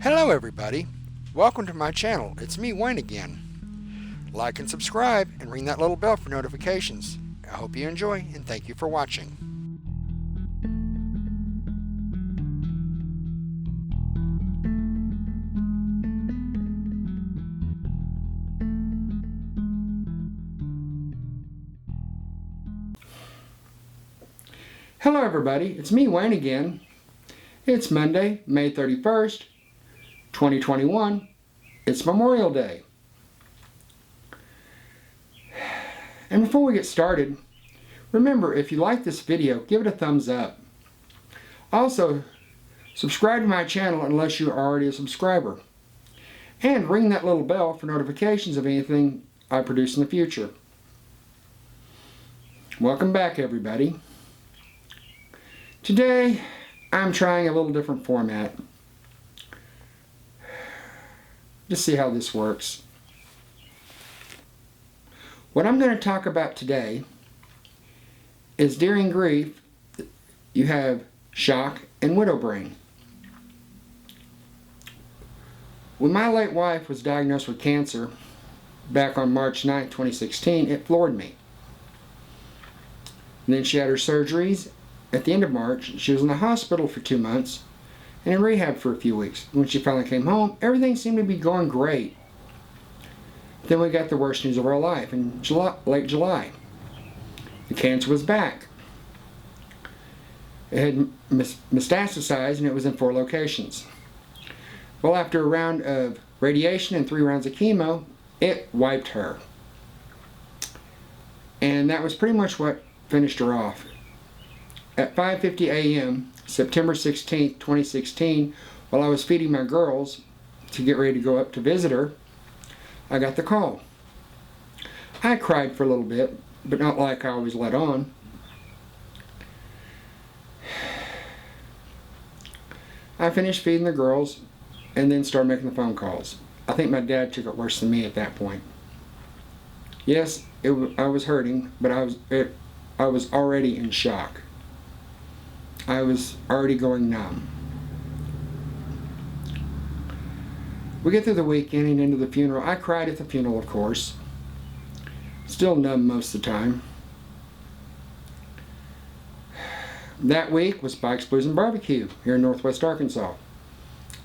Hello everybody, welcome to my channel. It's me, Wayne, again. Like and subscribe and ring that little bell for notifications. I hope you enjoy and thank you for watching. Hello everybody, it's me, Wayne, again. It's Monday, May 31st, 2021. It's Memorial Day. And before we get started, remember, if you like this video, give it a thumbs up. Also, subscribe to my channel unless you are already a subscriber. And ring that little bell for notifications of anything I produce in the future. Welcome back, everybody. Today, I'm trying a little different format. Just see how this works. What I'm going to talk about today is during grief, you have shock and widow brain. When my late wife was diagnosed with cancer back on March 9, 2016, it floored me. And then she had her surgeries at the end of March. She was in the hospital for 2 months and in rehab for a few weeks. When she finally came home, everything seemed to be going great. Then we got the worst news of our life in late July. The cancer was back. It had metastasized and it was in 4 locations. Well, after a round of radiation and 3 rounds of chemo, it wiped her. And that was pretty much what finished her off. At 5:50 a.m., September 16, 2016, while I was feeding my girls to get ready to go up to visit her, I got the call. I cried for a little bit, but not like I always let on. I finished feeding the girls and then started making the phone calls. I think my dad took it worse than me at that point. Yes, I was hurting, but I was already in shock. I was already going numb. We get through the weekend and into the funeral. I cried at the funeral, of course. Still numb most of the time. That week was Bikes, Blues, and Barbecue here in Northwest Arkansas.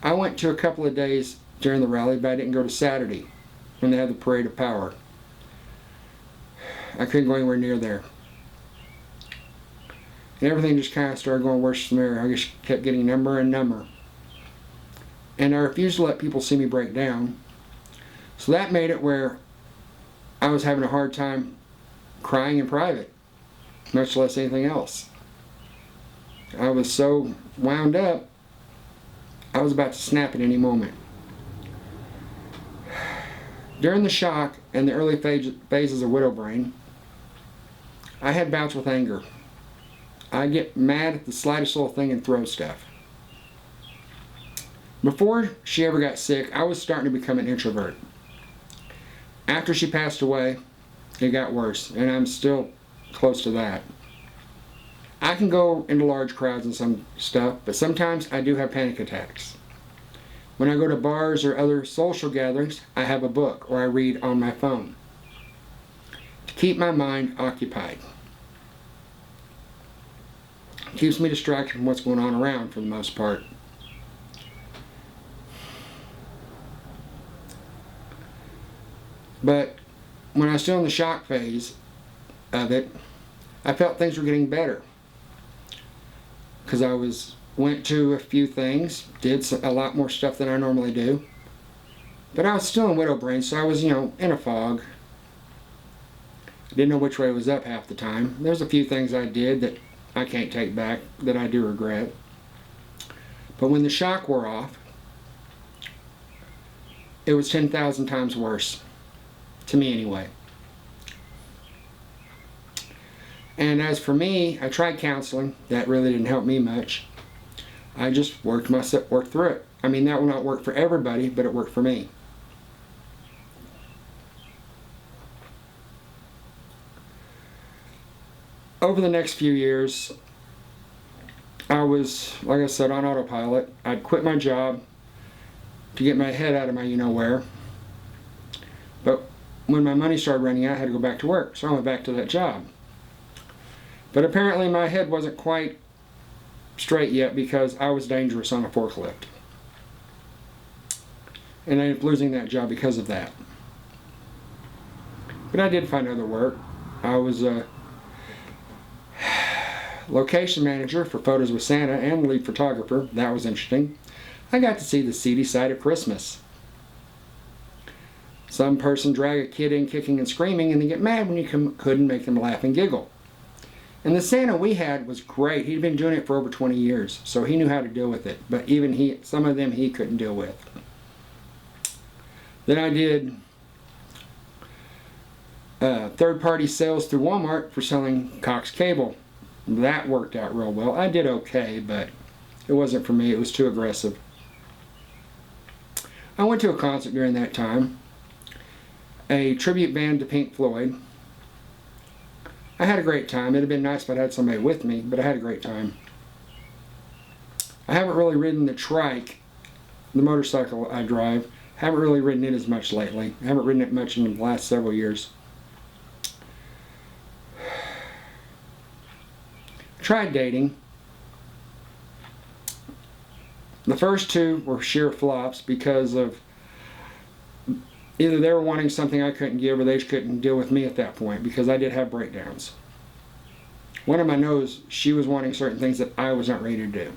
I went to a couple of days during the rally, but I didn't go to Saturday when they had the Parade of Power. I couldn't go anywhere near there. And everything just kind of started going worse from there. I just kept getting number and number. And I refused to let people see me break down. So that made it where I was having a hard time crying in private, much less anything else. I was so wound up, I was about to snap at any moment. During the shock and the early phases of widow brain, I had bouts with anger. I get mad at the slightest little thing and throw stuff. Before she ever got sick, I was starting to become an introvert. After she passed away, it got worse, and I'm still close to that. I can go into large crowds and some stuff, but sometimes I do have panic attacks. When I go to bars or other social gatherings, I have a book or I read on my phone to keep my mind occupied. Keeps me distracted from what's going on around for the most part. But when I was still in the shock phase of it, I felt things were getting better. Because I went to a few things, did a lot more stuff than I normally do. But I was still in widow brain, so I was, in a fog. I didn't know which way was up half the time. There's a few things I did that I can't take back, that I do regret. But when the shock wore off, it was 10,000 times worse. To me, anyway. And as for me, I tried counseling. That really didn't help me much. I just worked through it. I mean, that will not work for everybody, but it worked for me. Over the next few years, I was, like I said, on autopilot. I'd quit my job to get my head out of my you-know-where. But when my money started running out, I had to go back to work, so I went back to that job. But apparently my head wasn't quite straight yet because I was dangerous on a forklift. And I ended up losing that job because of that. But I did find other work. I was a location manager for Photos with Santa and lead photographer. That was interesting. I got to see the seedy side of Christmas. Some person drag a kid in kicking and screaming and they get mad when you couldn't make them laugh and giggle. And the Santa we had was great. He'd been doing it for over 20 years, so he knew how to deal with it. But even some of them he couldn't deal with. Then I did third-party sales through Walmart for selling Cox cable. That worked out real well. I did okay, but it wasn't for me. It was too aggressive. I went to a concert during that time, a tribute band to Pink Floyd. I had a great time. It would have been nice if I had somebody with me, but I had a great time. I haven't really ridden the trike, the motorcycle I drive. Haven't really ridden it as much lately. I haven't ridden it much in the last several years. Tried dating. The first two were sheer flops because of either they were wanting something I couldn't give or they just couldn't deal with me at that point because I did have breakdowns. One of my knows she was wanting certain things that I was not ready to do.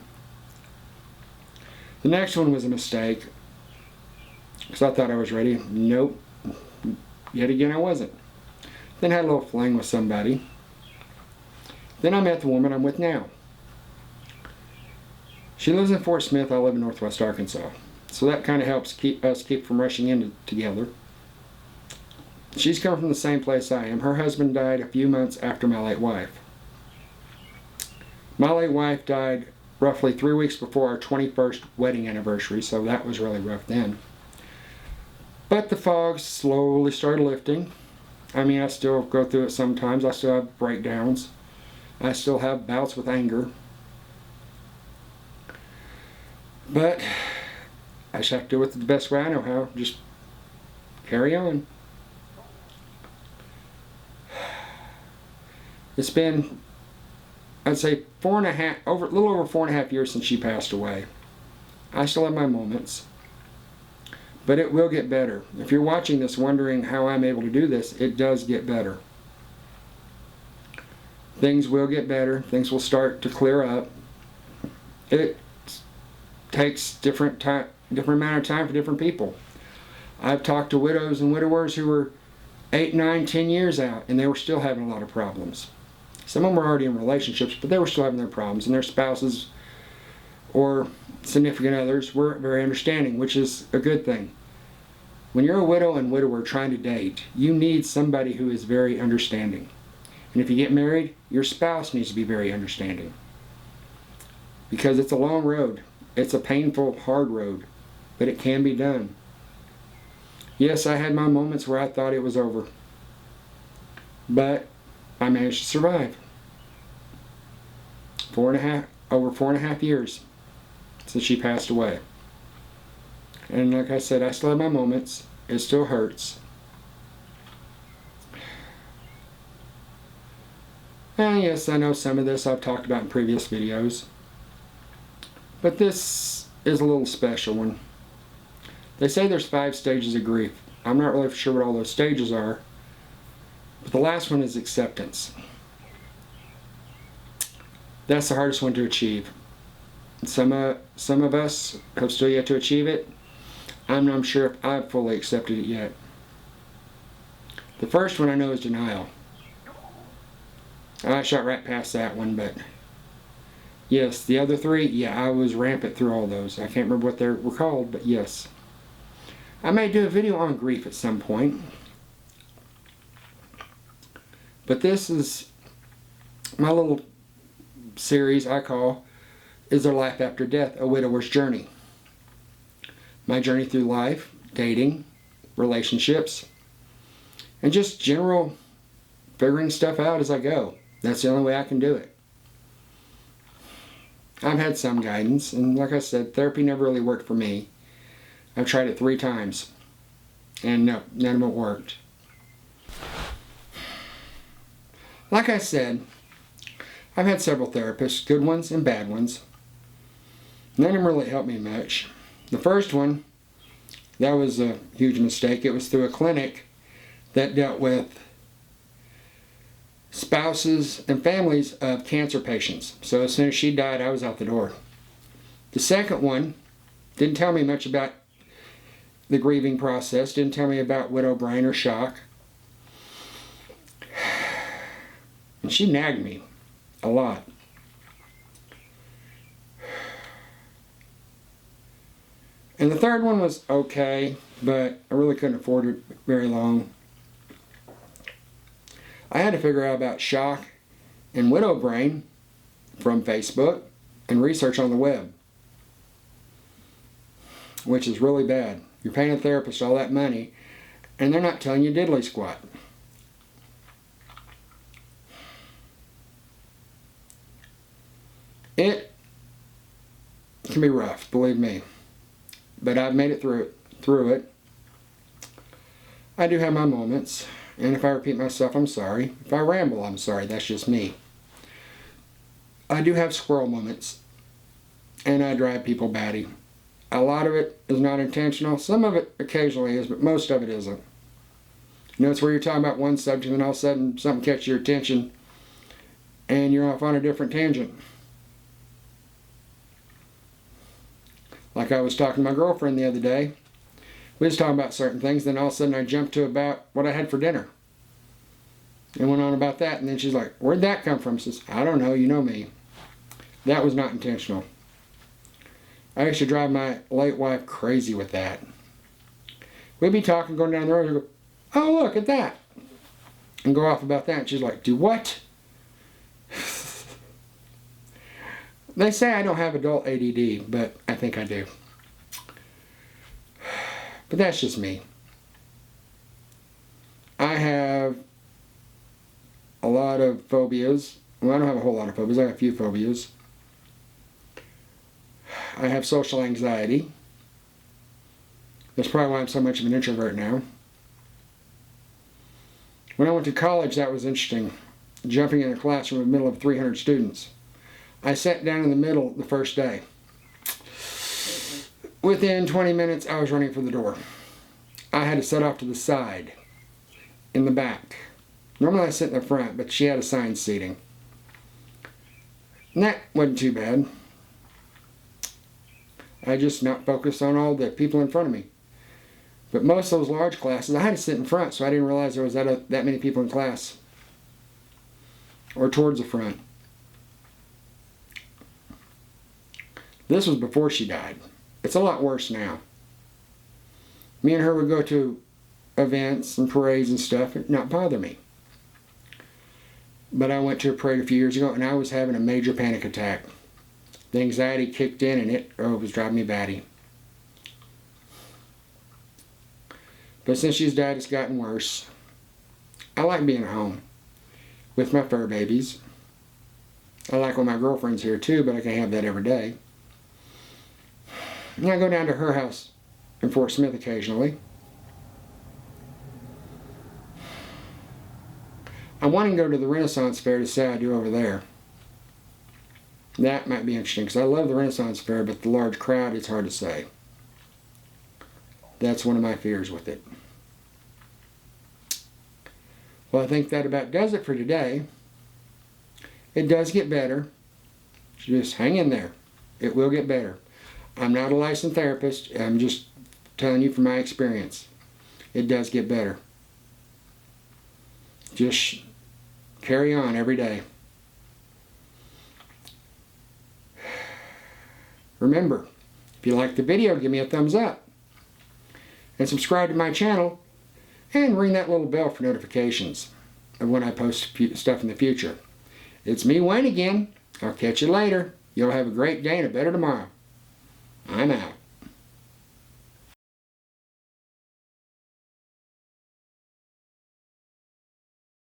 The next one was a mistake because I thought I was ready. Nope. Yet again I wasn't. Then I had a little fling with somebody. Then I met the woman I'm with now. She lives in Fort Smith. I live in Northwest Arkansas. So that kind of helps keep from rushing in together. She's coming from the same place I am. Her husband died a few months after my late wife. My late wife died roughly 3 weeks before our 21st wedding anniversary, so that was really rough then. But the fog slowly started lifting. I mean, I still go through it sometimes. I still have breakdowns. I still have bouts with anger. But I just have to do it the best way I know how. Just carry on. It's been, I'd say, a little over 4.5 years since she passed away. I still have my moments. But it will get better. If you're watching this wondering how I'm able to do this, it does get better. Things will get better. Things will start to clear up. It takes different amount of time for different people. I've talked to widows and widowers who were 8, 9, 10 years out, and they were still having a lot of problems. Some of them were already in relationships, but they were still having their problems, and their spouses or significant others were very understanding, which is a good thing. When you're a widow and widower trying to date, you need somebody who is very understanding. And if you get married, your spouse needs to be very understanding. Because it's a long road. It's a painful, hard road, but it can be done. Yes, I had my moments where I thought it was over, but I managed to survive. Over 4.5 years since she passed away. And like I said, I still have my moments. It still hurts. And yes, I know some of this I've talked about in previous videos. But this is a little special one. They say there's 5 stages of grief. I'm not really sure what all those stages are. But the last one is acceptance. That's the hardest one to achieve. Some of us have still yet to achieve it. I'm not sure if I've fully accepted it yet. The first one I know is denial. I shot right past that one, but yes, the other 3, yeah, I was rampant through all those. I can't remember what they were called, but yes. I may do a video on grief at some point. But this is my little series I call Is There Life After Death? A Widower's Journey. My journey through life, dating, relationships, and just general figuring stuff out as I go. That's the only way I can do it. I've had some guidance, and like I said, therapy never really worked for me. I've tried it 3 times. And no, none of it worked. Like I said, I've had several therapists, good ones and bad ones. None of them really helped me much. The first one, that was a huge mistake. It was through a clinic that dealt with spouses and families of cancer patients. So as soon as she died, I was out the door. The second one didn't tell me much about the grieving process, didn't tell me about widow brain or shock. And she nagged me a lot. And the third one was okay, but I really couldn't afford it very long. I had to figure out about shock and widow brain from Facebook and research on the web, which is really bad. You're paying a therapist all that money, and they're not telling you diddly squat. It can be rough, believe me, but I've made it through it. I do have my moments, and if I repeat myself, I'm sorry. If I ramble, I'm sorry. That's just me. I do have squirrel moments, and I drive people batty. A lot of it is not intentional. Some of it occasionally is, but most of it isn't. You know, it's where you're talking about one subject, and all of a sudden something catches your attention, and you're off on a different tangent. Like I was talking to my girlfriend the other day. We was talking about certain things, then all of a sudden I jumped to about what I had for dinner. And went on about that, and then she's like, where'd that come from? I says, I don't know, you know me. That was not intentional. I used to drive my late wife crazy with that. We'd be talking, going down the road, and go, oh, look at that. And go off about that, and she's like, do what? They say I don't have adult ADD, but I think I do. But that's just me. I have a lot of phobias. Well, I don't have a whole lot of phobias. I have a few phobias. I have social anxiety. That's probably why I'm so much of an introvert now. When I went to college, that was interesting. Jumping in a classroom in the middle of 300 students. I sat down in the middle the first day. Within 20 minutes, I was running for the door. I had to set off to the side, in the back. Normally I sit in the front, but she had assigned seating. And that wasn't too bad. I just not focused on all the people in front of me. But most of those large classes, I had to sit in front, so I didn't realize there was that many people in class. Or towards the front. This was before she died. It's a lot worse now. Me and her would go to events and parades and stuff. It not bother me. But I went to a parade a few years ago and I was having a major panic attack. The anxiety kicked in and it was driving me batty. But since she's died, it's gotten worse. I like being at home with my fur babies. I like when my girlfriend's here too, but I can't have that every day. And I go down to her house in Fort Smith occasionally. I'm wanting to go to the Renaissance Fair to see how I do over there. That might be interesting because I love the Renaissance Fair, but the large crowd, it's hard to say. That's one of my fears with it. Well, I think that about does it for today. It does get better. Just hang in there. It will get better. I'm not a licensed therapist. I'm just telling you from my experience. It does get better. Just carry on every day. Remember, if you like the video, give me a thumbs up. And subscribe to my channel. And ring that little bell for notifications of when I post stuff in the future. It's me, Wayne, again. I'll catch you later. You'll have a great day and a better tomorrow. I'm out.